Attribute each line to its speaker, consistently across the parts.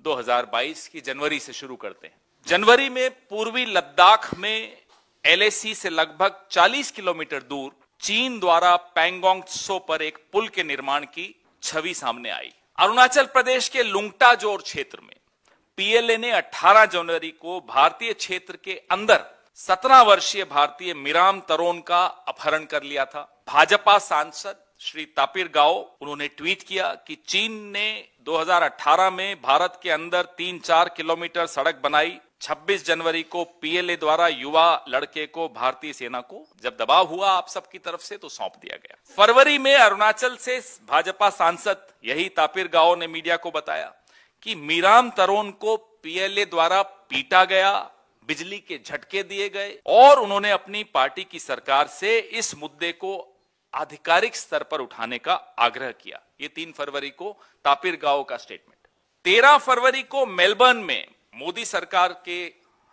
Speaker 1: 2022 की जनवरी से शुरू करते हैं। जनवरी में पूर्वी लद्दाख में LAC से लगभग 40 किलोमीटर दूर चीन द्वारा पैंगोंग त्सो पर एक पुल के निर्माण की छवि सामने आई। अरुणाचल प्रदेश के लुंगटाजोर क्षेत्र में PLA ने 18 जनवरी को भारतीय क्षेत्र के अंदर 17 वर्षीय भारतीय मिराम तरोन का अपहरण कर लिया था। भाजपा सांसद श्री तापिर गाओ, उन्होंने ट्वीट किया कि चीन ने 2018 में भारत के अंदर 3-4 किलोमीटर सड़क बनाई। 26 जनवरी को PLA द्वारा युवा लड़के को भारतीय सेना को जब दबाव हुआ आप सबकी तरफ से तो सौंप दिया गया। फरवरी में अरुणाचल से भाजपा सांसद यही तापिर गाओ ने मीडिया को बताया कि मिराम तरोन को PLA द्वारा पीटा गया, बिजली के झटके दिए गए और उन्होंने अपनी पार्टी की सरकार से इस मुद्दे को आधिकारिक स्तर पर उठाने का आग्रह किया। ये 3 फरवरी को तापिर गाओ का स्टेटमेंट। 13 फरवरी को मेलबर्न में मोदी सरकार के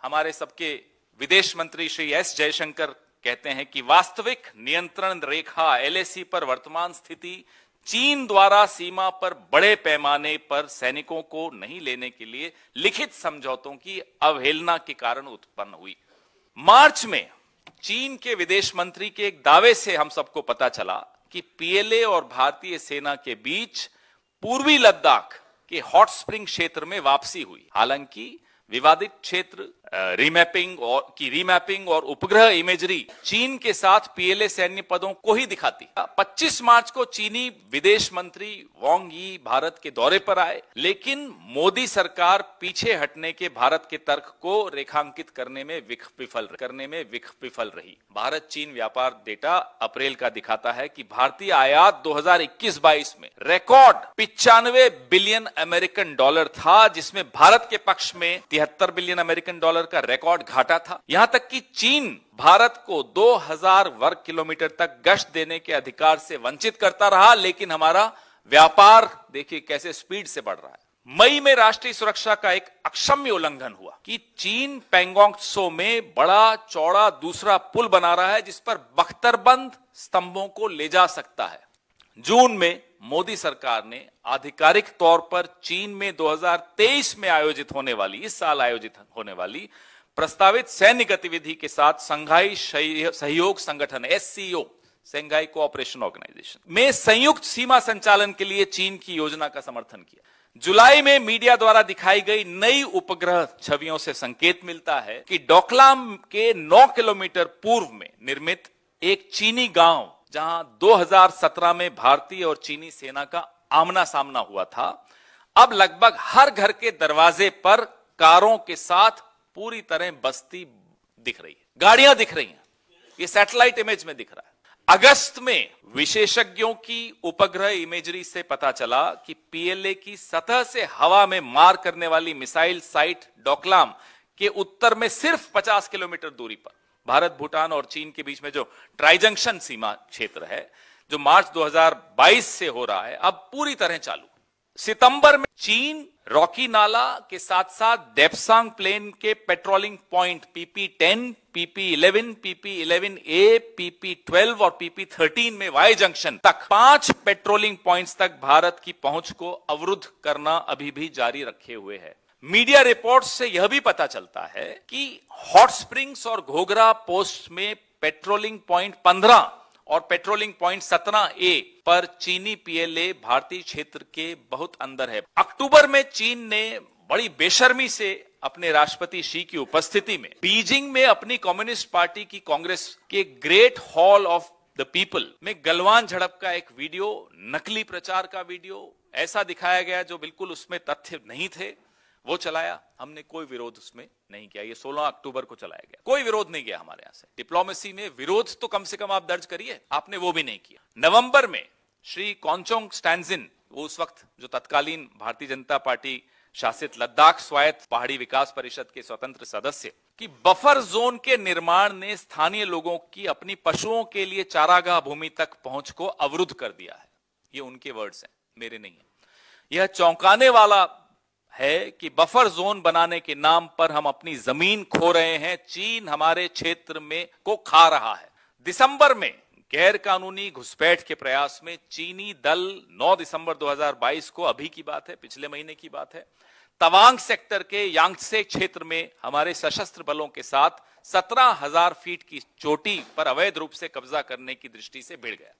Speaker 1: हमारे सबके विदेश मंत्री श्री S जयशंकर कहते हैं कि वास्तविक नियंत्रण रेखा LAC पर वर्तमान स्थिति चीन द्वारा सीमा पर बड़े पैमाने पर सैनिकों को नहीं लेने के लिए लिखित समझौतों की अवहेलना के कारण उत्पन्न हुई। मार्च में चीन के विदेश मंत्री के एक दावे से हम सबको पता चला कि PLA और भारतीय सेना के बीच पूर्वी लद्दाख के हॉट स्प्रिंग क्षेत्र में वापसी हुई। हालांकि विवादित क्षेत्र रीमैपिंग और उपग्रह इमेजरी चीन के साथ PLA सैन्य पदों को ही दिखाती। 25 मार्च को चीनी विदेश मंत्री वांग यी भारत के दौरे पर आए, लेकिन मोदी सरकार पीछे हटने के भारत के तर्क को रेखांकित करने में विफल रही। भारत चीन व्यापार डेटा अप्रैल का दिखाता है कि भारतीय आयात 2021-22 में रिकॉर्ड 95 बिलियन अमेरिकन डॉलर था, जिसमें भारत के पक्ष में 73 बिलियन अमेरिकन डॉलर का रिकॉर्ड घाटा था। यहां तक कि चीन भारत को 2000 वर्ग किलोमीटर तक गश्त देने के अधिकार से वंचित करता रहा, लेकिन हमारा व्यापार देखिए कैसे स्पीड से बढ़ रहा है। मई में राष्ट्रीय सुरक्षा का एक अक्षम्य उल्लंघन हुआ कि चीन पैंगोंग त्सो में बड़ा चौड़ा दूसरा पुल बना रहा है जिस पर बख्तरबंद स्तंभों को ले जा सकता है। जून में मोदी सरकार ने आधिकारिक तौर पर चीन में 2023 में इस साल आयोजित होने वाली प्रस्तावित सैन्य गतिविधि के साथ संघाई सहयोग संगठन SCO शंघाई कोऑपरेशन ऑर्गेनाइजेशन में संयुक्त सीमा संचालन के लिए चीन की योजना का समर्थन किया। जुलाई में मीडिया द्वारा दिखाई गई नई उपग्रह छवियों से संकेत मिलता है कि डोकलाम के 9 किलोमीटर पूर्व में निर्मित एक चीनी गांव, जहां 2017 में भारतीय और चीनी सेना का आमना सामना हुआ था, अब लगभग हर घर के दरवाजे पर कारों के साथ पूरी तरह बस्ती दिख रही है, गाड़ियां दिख रही हैं। ये सैटेलाइट इमेज में दिख रहा है। अगस्त में विशेषज्ञों की उपग्रह इमेजरी से पता चला कि PLA की सतह से हवा में मार करने वाली मिसाइल साइट डोकलाम के उत्तर में सिर्फ 50 किलोमीटर दूरी पर भारत, भूटान और चीन के बीच में जो ट्राइजंक्शन सीमा क्षेत्र है, जो मार्च 2022 से हो रहा है, अब पूरी तरह चालू। सितंबर में चीन रॉकी नाला के साथ साथ डेप्सांग प्लेन के patrolling point PP10, PP11, PP11A, PP12 और PP13 में वाई जंक्शन तक 5 पेट्रोलिंग पॉइंट्स तक भारत की पहुंच को अवरुद्ध करना अभी भी जारी रखे हुए है। मीडिया रिपोर्ट्स से यह भी पता चलता है कि हॉट स्प्रिंग्स और घोघरा पोस्ट में पेट्रोलिंग पॉइंट 15 और पेट्रोलिंग पॉइंट 17A पर चीनी PLA भारतीय क्षेत्र के बहुत अंदर है। अक्टूबर में चीन ने बड़ी बेशर्मी से अपने राष्ट्रपति शी की उपस्थिति में बीजिंग में अपनी कम्युनिस्ट पार्टी की कांग्रेस के great hall of the people में गलवान झड़प का एक वीडियो, नकली प्रचार का वीडियो ऐसा दिखाया गया जो बिल्कुल उसमें तथ्य नहीं थे, वो चलाया। हमने कोई विरोध उसमें नहीं किया। ये 16 अक्टूबर को चलाया गया, कोई विरोध नहीं किया हमारे यहां से। डिप्लोमेसी में विरोध तो कम से कम आप दर्ज करिए, आपने वो भी नहीं किया। नवंबर में श्री कॉन्चोंग स्टैंजिन, वो उस वक्त जो तत्कालीन भारतीय जनता पार्टी शासित लद्दाख स्वायत्त पहाड़ी विकास परिषद के स्वतंत्र सदस्य, की बफर जोन के निर्माण ने स्थानीय लोगों की अपनी पशुओं के लिए चारागाह भूमि तक पहुंच को अवरुद्ध कर दिया है। ये उनके वर्ड्स हैं, मेरे नहीं है। यह चौंकाने वाला है कि बफर जोन बनाने के नाम पर हम अपनी जमीन खो रहे हैं। चीन हमारे क्षेत्र में को खा रहा है। दिसंबर में गैर कानूनी घुसपैठ के प्रयास में चीनी दल 9 दिसंबर 2022 को, अभी की बात है, पिछले महीने की बात है, तवांग सेक्टर के यांगत्से क्षेत्र में हमारे सशस्त्र बलों के साथ 17,000 फीट की चोटी पर अवैध रूप से कब्जा करने की दृष्टि से भिड़ गया।